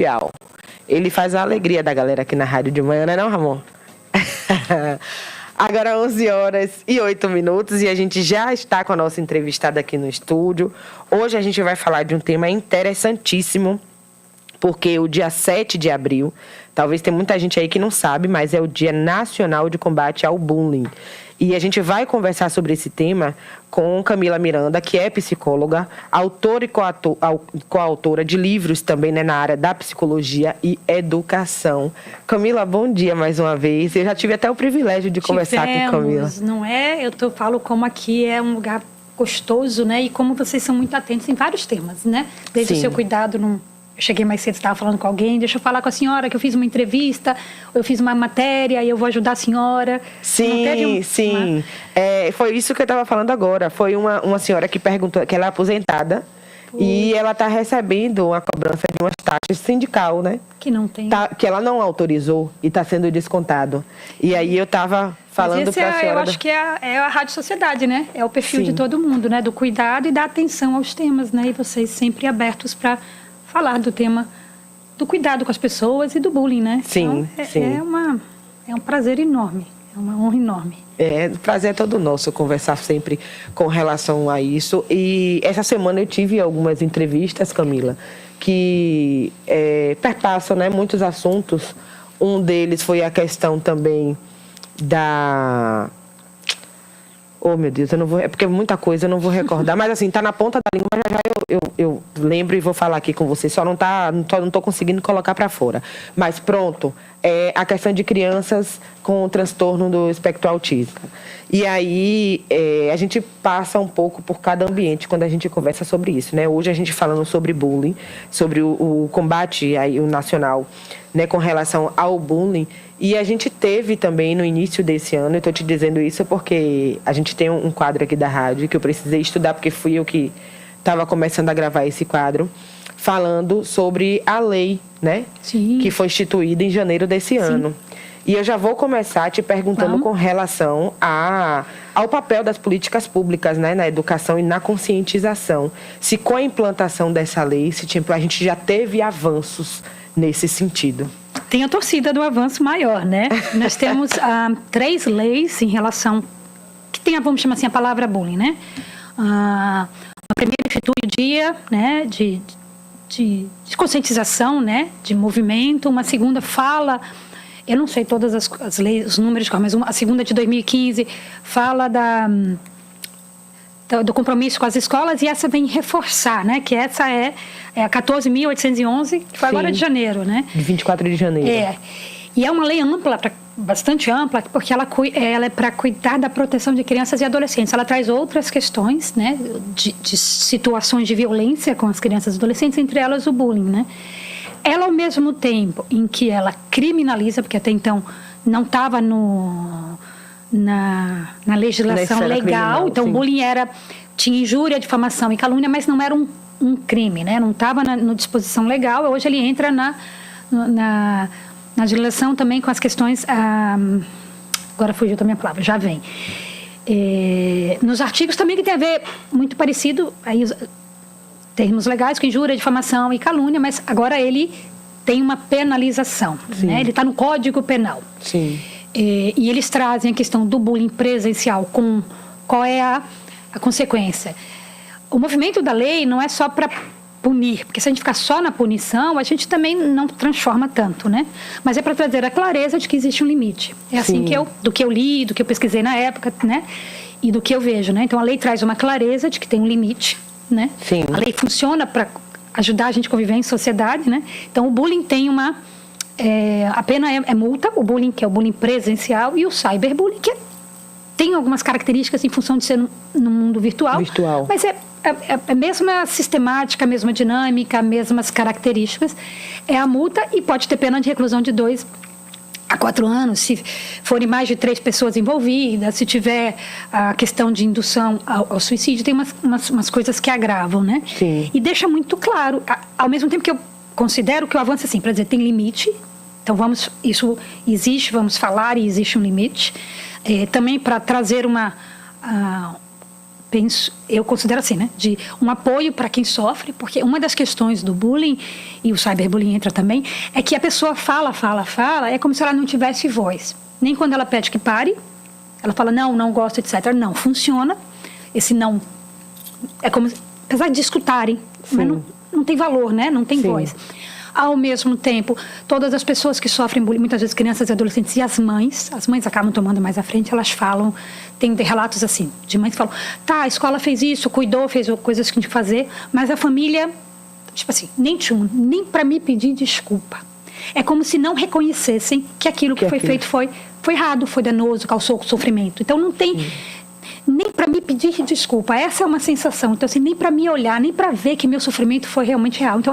Mundial. Ele faz a alegria da galera aqui na rádio de manhã, não, Ramon? Agora 11h08 e a gente já está com a nossa entrevistada aqui no estúdio. Hoje a gente vai falar de um tema interessantíssimo, porque o dia 7 de abril, talvez tenha muita gente aí que não sabe, mas é o Dia Nacional de Combate ao Bullying. E a gente vai conversar sobre esse tema com Camila Miranda, que é psicóloga, autora e coautora de livros também, né, na área da psicologia e educação. Camila, bom dia mais uma vez. Eu já tive até o privilégio de conversar com Camila. Não é? Eu falo como aqui é um lugar gostoso, né? E como vocês são muito atentos em vários temas, né? Desde o seu cuidado Eu cheguei mais cedo, estava falando com alguém, deixa eu falar com a senhora que eu fiz uma entrevista, ou eu fiz uma matéria e eu vou ajudar a senhora. Sim. Foi isso que eu estava falando agora. Foi uma senhora que perguntou, que ela é aposentada, e ela está recebendo uma cobrança de umas taxas sindical, né? Que não tem. Que ela não autorizou e está sendo descontado. E aí eu estava falando para a senhora... Eu acho que é a Rádio Sociedade, né? É o perfil de todo mundo, né? Do cuidado e da atenção aos temas, né? E vocês sempre abertos para falar do tema do cuidado com as pessoas e do bullying, né? Sim, então, sim. É um prazer enorme, é uma honra enorme. O prazer é todo nosso conversar sempre com relação a isso. E essa semana eu tive algumas entrevistas, Camila, que perpassam, né, muitos assuntos. Um deles foi a questão também da... Oh, meu Deus, eu não vou... É porque muita coisa eu não vou recordar. Mas, assim, tá na ponta da língua, já eu lembro e vou falar aqui com você. Só não tô conseguindo colocar para fora. Mas, pronto, a questão de crianças com transtorno do espectro autista. E aí, a gente passa um pouco por cada ambiente quando a gente conversa sobre isso, né? Hoje a gente falando sobre bullying, sobre o combate aí, o nacional, né, com relação ao bullying. E a gente teve também no início desse ano, eu estou te dizendo isso porque a gente tem um quadro aqui da rádio que eu precisei estudar, porque fui eu que estava começando a gravar esse quadro, falando sobre a lei, né? Sim. Que foi instituída em janeiro desse ano. E eu já vou começar te perguntando com relação ao papel das políticas públicas, né, na educação e na conscientização. Se com a implantação dessa lei, a gente já teve avanços nesse sentido. Tem a torcida do avanço maior, né? Nós temos 3 leis em relação... que tem, vamos chamar assim, a palavra bullying, né? A primeira institui o dia, né, de conscientização, né, de movimento. Uma segunda fala... Eu não sei todas as leis, os números, mas a segunda de 2015 fala do compromisso com as escolas, e essa vem reforçar, né? Que essa é a 14.811, que foi agora de janeiro, né? De 24 de janeiro. E é uma lei ampla, bastante ampla, porque ela é para cuidar da proteção de crianças e adolescentes. Ela traz outras questões, né? De situações de violência com as crianças e adolescentes, entre elas o bullying, né? Ela, ao mesmo tempo em que ela criminaliza, porque até então não estava na legislação legal, então o bullying tinha injúria, difamação e calúnia, mas não era um crime, né? Não estava na disposição legal. Hoje ele entra na legislação também com as questões... agora fugiu também a palavra, já vem. Nos artigos também que tem a ver muito parecido... Aí, termos legais, com injúria, difamação e calúnia, mas agora ele tem uma penalização, né? Ele está no Código Penal. Sim. E eles trazem a questão do bullying presencial, com qual é a consequência. O movimento da lei não é só para punir, porque se a gente ficar só na punição, a gente também não transforma tanto, né? Mas é para trazer a clareza de que existe um limite. É assim do que eu li, do que eu pesquisei na época, né? E do que eu vejo, né? Então a lei traz uma clareza de que tem um limite, né? Sim. A lei funciona para ajudar a gente a conviver em sociedade, né? Então o bullying tem a pena é multa, o bullying, que é o bullying presencial, e o cyberbullying, que tem algumas características em função de ser no mundo virtual. Mas é a mesma sistemática, a mesma dinâmica, as mesmas características. É a multa, e pode ter pena de reclusão de 2 a 4 anos, se forem mais de 3 pessoas envolvidas, se tiver a questão de indução ao suicídio, tem umas coisas que agravam, né? Sim. E deixa muito claro, ao mesmo tempo que eu considero que o avanço, assim, para dizer, tem limite, então isso existe, vamos falar, e existe um limite. Também para trazer eu considero assim, né, de um apoio para quem sofre, porque uma das questões do bullying, e o cyberbullying entra também, é que a pessoa fala, é como se ela não tivesse voz. Nem quando ela pede que pare, ela fala, não gosto, etc. Não, funciona. Esse não, é como, apesar de escutarem, mas não tem valor, né, não tem voz. Ao mesmo tempo, todas as pessoas que sofrem bullying, muitas vezes crianças e adolescentes, e as mães acabam tomando mais à frente, elas falam, tem relatos assim, de mães que falam, a escola fez isso, cuidou, fez coisas que tinha que fazer, mas a família, tipo assim, nem para me pedir desculpa. É como se não reconhecessem que aquilo que foi feito foi errado, foi danoso, causou sofrimento. Então não tem... nem para me pedir desculpa, essa é uma sensação. Então, assim, nem para me olhar, nem para ver que meu sofrimento foi realmente real. Então,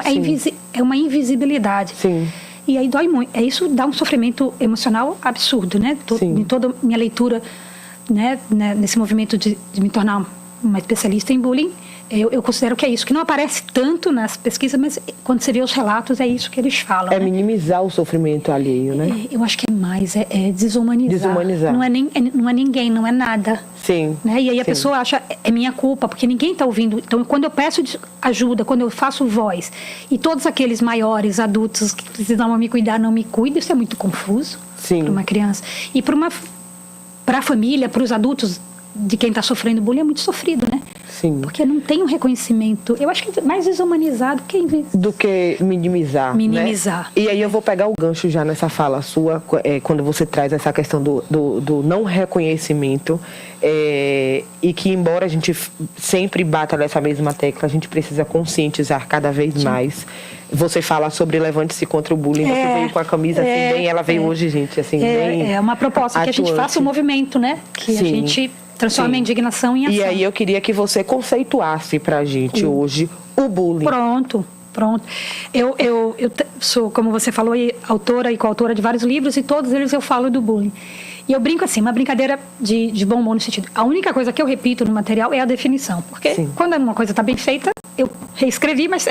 é uma invisibilidade. Sim. E aí dói muito. Isso dá um sofrimento emocional absurdo, né? Em toda minha leitura, né, nesse movimento de me tornar uma especialista em bullying, eu considero que é isso, que não aparece tanto nas pesquisas, mas quando você vê os relatos, é isso que eles falam. É, né? Minimizar o sofrimento alheio, né? Eu acho que é mais, desumanizar. Desumanizar. Não é ninguém, não é nada. Sim. Né? E aí a pessoa acha, é minha culpa, porque ninguém está ouvindo. Então, quando eu peço ajuda, quando eu faço voz, e todos aqueles maiores adultos que precisam me cuidar não me cuidam, isso é muito confuso para uma criança. E para a família, para os adultos de quem está sofrendo bullying, é muito sofrido, né? Sim. Porque não tem um reconhecimento. Eu acho que é mais desumanizado do que minimizar. Minimizar. Né? E aí eu vou pegar o gancho já nessa fala sua, quando você traz essa questão do não reconhecimento, e que, embora a gente sempre bata nessa mesma tecla, a gente precisa conscientizar cada vez mais. Você fala sobre levante-se contra o bullying, você veio com a camisa assim, bem, ela veio hoje, gente, assim, bem É uma proposta que a gente faça um movimento, né? Que a gente transforma a indignação em ação. E aí eu queria que você conceituasse pra gente hoje o bullying. Pronto. Eu sou, como você falou, autora e coautora de vários livros, e todos eles eu falo do bullying. E eu brinco assim, uma brincadeira de bom humor no sentido. A única coisa que eu repito no material é a definição. Porque quando uma coisa está bem feita, eu reescrevi, mas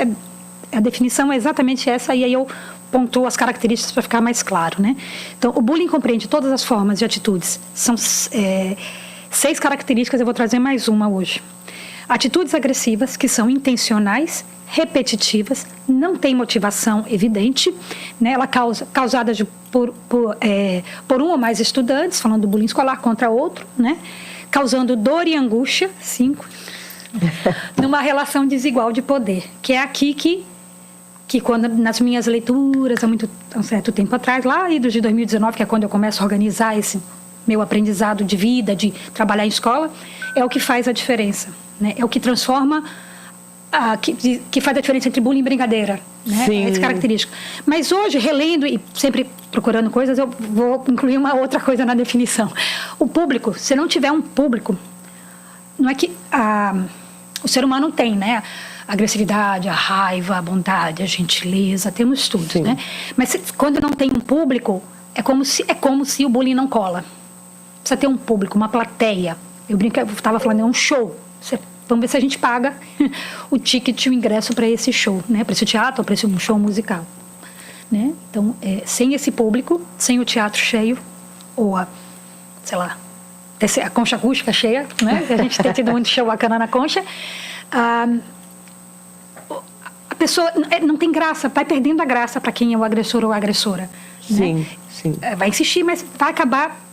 a definição é exatamente essa, e aí eu pontuo as características para ficar mais claro, né? Então, o bullying compreende todas as formas de atitudes. São 6 características, eu vou trazer mais uma hoje. Atitudes agressivas, que são intencionais, repetitivas, não tem motivação evidente, né? Ela causada por um ou mais estudantes, falando do bullying escolar, contra outro, né? Causando dor e angústia, 5, numa relação desigual de poder, que é aqui que quando nas minhas leituras, há um certo tempo atrás, lá em 2019, que é quando eu começo a organizar esse meu aprendizado de vida, de trabalhar em escola, é o que faz a diferença, né? É o que transforma, que faz a diferença entre bullying e brincadeira, né? É essa característica. Mas hoje, relendo e sempre procurando coisas, eu vou incluir uma outra coisa na definição. O público, se não tiver um público, não é que o ser humano tem, né? A agressividade, a raiva, a bondade, a gentileza, temos tudo, né? Mas quando não tem um público, é como se o bullying não cola. Precisa ter um público, uma plateia. Eu estava falando, é um show. Vamos ver se a gente paga o ticket, o ingresso para esse show, né? Para esse teatro ou para esse show musical, né? Então, sem esse público, sem o teatro cheio, ou a concha acústica cheia, né? A gente tem tido muito show bacana na concha. A pessoa não tem graça, vai perdendo a graça para quem é o agressor ou a agressora. Sim. Vai insistir, mas vai acabar.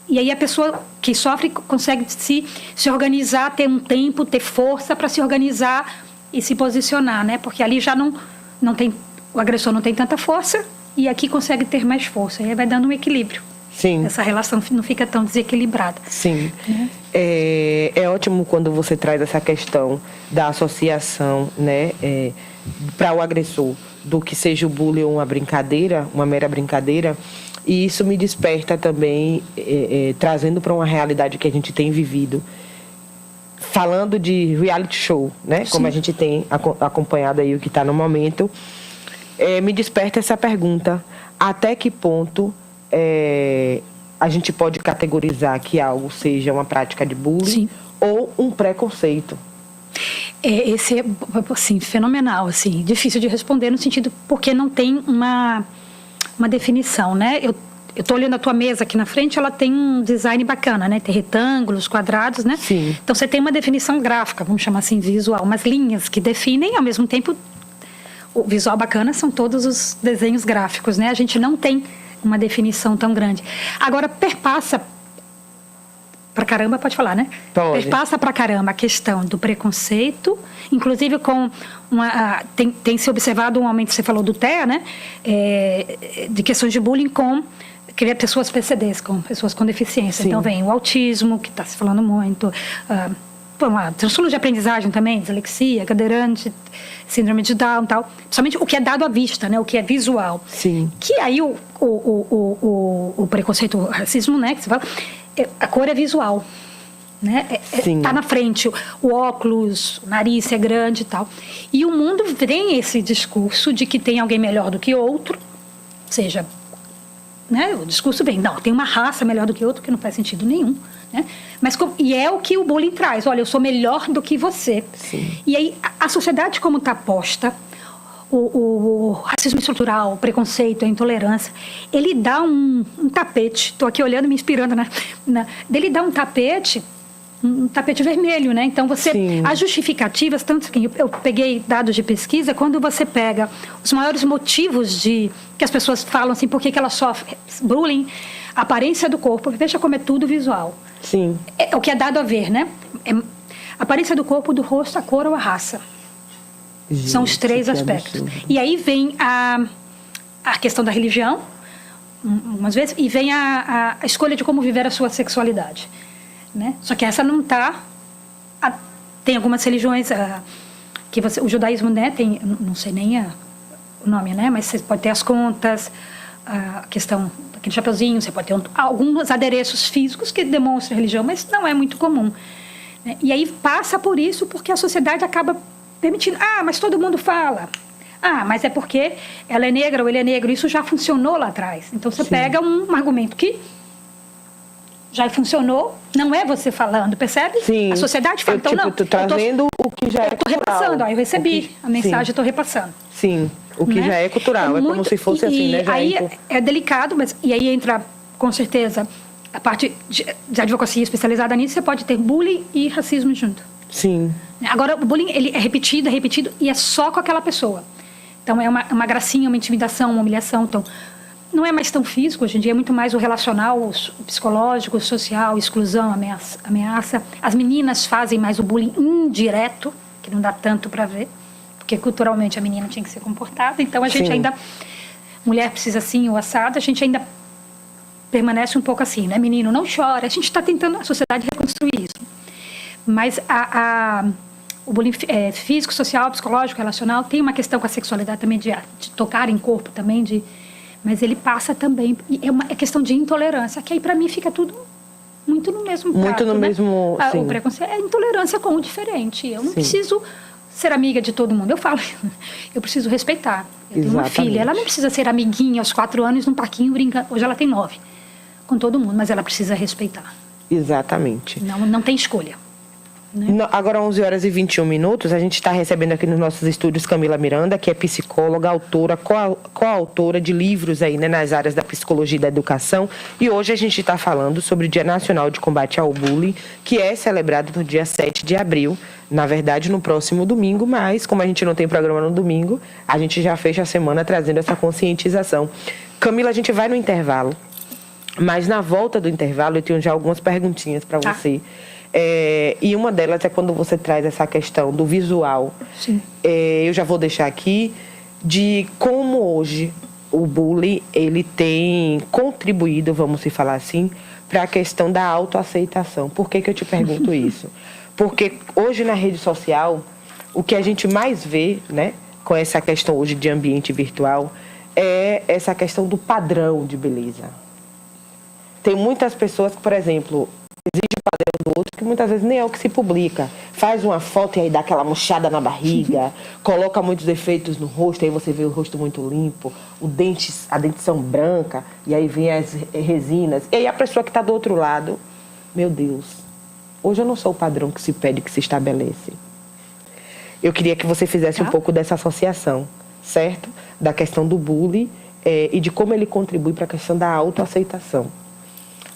E aí a pessoa que sofre consegue se organizar, ter um tempo, ter força para se organizar e se posicionar, né? Porque ali já não tem, o agressor não tem tanta força e aqui consegue ter mais força. E aí vai dando um equilíbrio. Sim. Essa relação não fica tão desequilibrada. Sim. Né? É ótimo quando você traz essa questão da associação, né, para o agressor, do que seja o bullying ou uma brincadeira, uma mera brincadeira. E isso me desperta também, trazendo para uma realidade que a gente tem vivido, falando de reality show, né? Como a gente tem acompanhado aí o que está no momento, me desperta essa pergunta: até que ponto a gente pode categorizar que algo seja uma prática de bullying ou um preconceito? Esse é, assim, fenomenal, assim, difícil de responder no sentido porque não tem uma definição, né? eu estou olhando a tua mesa aqui na frente, ela tem um design bacana, né? Tem retângulos, quadrados, né? Sim. Então você tem uma definição gráfica, vamos chamar assim, visual, umas linhas que definem, ao mesmo tempo, o visual bacana são todos os desenhos gráficos, né? A gente não tem uma definição tão grande. Agora, perpassa pra caramba, pode falar, né? Pode. Perpassa pra caramba a questão do preconceito, inclusive com tem se observado um aumento, você falou do TEA, né? De questões de bullying com pessoas PCDs, com pessoas com deficiência. Sim. Então vem o autismo, que está se falando muito, transtorno de aprendizagem também, dislexia, cadeirante, síndrome de Down e tal. Principalmente o que é dado à vista, né? O que é visual. Sim. Que aí o preconceito, o racismo, né? Que você fala, a cor é visual, né? Tá na frente, o óculos, o nariz é grande e tal. E o mundo tem esse discurso de que tem alguém melhor do que outro, ou seja, né? O discurso vem, não, tem uma raça melhor do que outra, que não faz sentido nenhum, né? Mas e é o que o bullying traz, olha, eu sou melhor do que você. Sim. E aí a sociedade como está posta, o racismo estrutural, o preconceito, a intolerância, ele dá um tapete, estou aqui olhando, me inspirando, ele dá um tapete vermelho, né? Então, as justificativas, tanto que eu peguei dados de pesquisa, quando você pega os maiores motivos que as pessoas falam assim, por que elas sofrem bullying, a aparência do corpo, veja como é tudo visual. Sim. É o que é dado a ver, né? A aparência do corpo, do rosto, a cor ou a raça. Gente, são os 3 aspectos. E aí vem a questão da religião, algumas vezes, e vem a escolha de como viver a sua sexualidade. Né? Só que essa não está... Tem algumas religiões que o judaísmo, né, tem, não sei nem o nome, né, mas você pode ter as contas, a questão daquele chapeuzinho, você pode ter alguns adereços físicos que demonstram religião, mas não é muito comum. Né? E aí passa por isso porque a sociedade acaba permitindo. Mas todo mundo fala. Mas é porque ela é negra ou ele é negro. Isso já funcionou lá atrás. Então você pega um argumento que já funcionou, não é você falando, percebe? Sim. A sociedade fala, então não. Tu trazendo o que já é cultural. Estou repassando, eu recebi a mensagem, estou repassando. Sim, o que já é cultural, é como se fosse assim, né? Aí é delicado, mas e aí entra, com certeza, a parte de advocacia especializada nisso, você pode ter bullying e racismo junto. Sim. Agora, o bullying, ele é repetido, e é só com aquela pessoa. Então, é uma gracinha, uma intimidação, uma humilhação. Então, não é mais tão físico, hoje em dia é muito mais o relacional, o psicológico, o social, exclusão, ameaça. As meninas fazem mais o bullying indireto, que não dá tanto para ver, porque culturalmente a menina tinha que ser comportada. Então, a gente ainda... Mulher precisa assim, ou assado, a gente ainda permanece um pouco assim, né? Menino, não chora. A gente está tentando, a sociedade, reconstruir isso. Mas o bullying físico, social, psicológico, relacional, tem uma questão com a sexualidade também, de tocar em corpo também, mas ele passa também, é questão de intolerância, que aí para mim fica tudo muito no mesmo prato, muito no mesmo, sim. O preconceito é intolerância com o diferente. Eu não preciso ser amiga de todo mundo. Eu falo, eu preciso respeitar. Eu tenho uma filha, ela não precisa ser amiguinha aos 4 anos num parquinho brincando. Hoje ela tem 9, com todo mundo, mas ela precisa respeitar. Exatamente. Não tem escolha. Né? Agora, 11 horas e 21 minutos, a gente está recebendo aqui nos nossos estúdios Camila Miranda, que é psicóloga, autora, coautora de livros aí, né, nas áreas da psicologia e da educação. E hoje a gente está falando sobre o Dia Nacional de Combate ao Bullying, que é celebrado no dia 7 de abril, na verdade no próximo domingo, mas como a gente não tem programa no domingo, a gente já fecha a semana trazendo essa conscientização. Camila, a gente vai no intervalo, mas na volta do intervalo eu tenho já algumas perguntinhas para você. E uma delas é quando você traz essa questão do visual. Sim. Eu já vou deixar aqui de como hoje o bullying ele tem contribuído, vamos se falar assim, para a questão da autoaceitação. Por que eu te pergunto isso? Porque hoje na rede social, o que a gente mais vê, né, com essa questão hoje de ambiente virtual, é essa questão do padrão de beleza. Tem muitas pessoas que, por exemplo, exige o padrão do outro, que muitas vezes nem é o que se publica. Faz uma foto e aí dá aquela murchada na barriga, coloca muitos efeitos no rosto, aí você vê o rosto muito limpo, a dentição branca, e aí vem as resinas. E aí a pessoa que está do outro lado, meu Deus, hoje eu não sou o padrão que se pede, que se estabelece. Eu queria que você fizesse um pouco dessa associação, certo? Da questão do bullying e de como ele contribui para a questão da autoaceitação.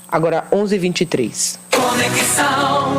Agora, 11h23. Conexão.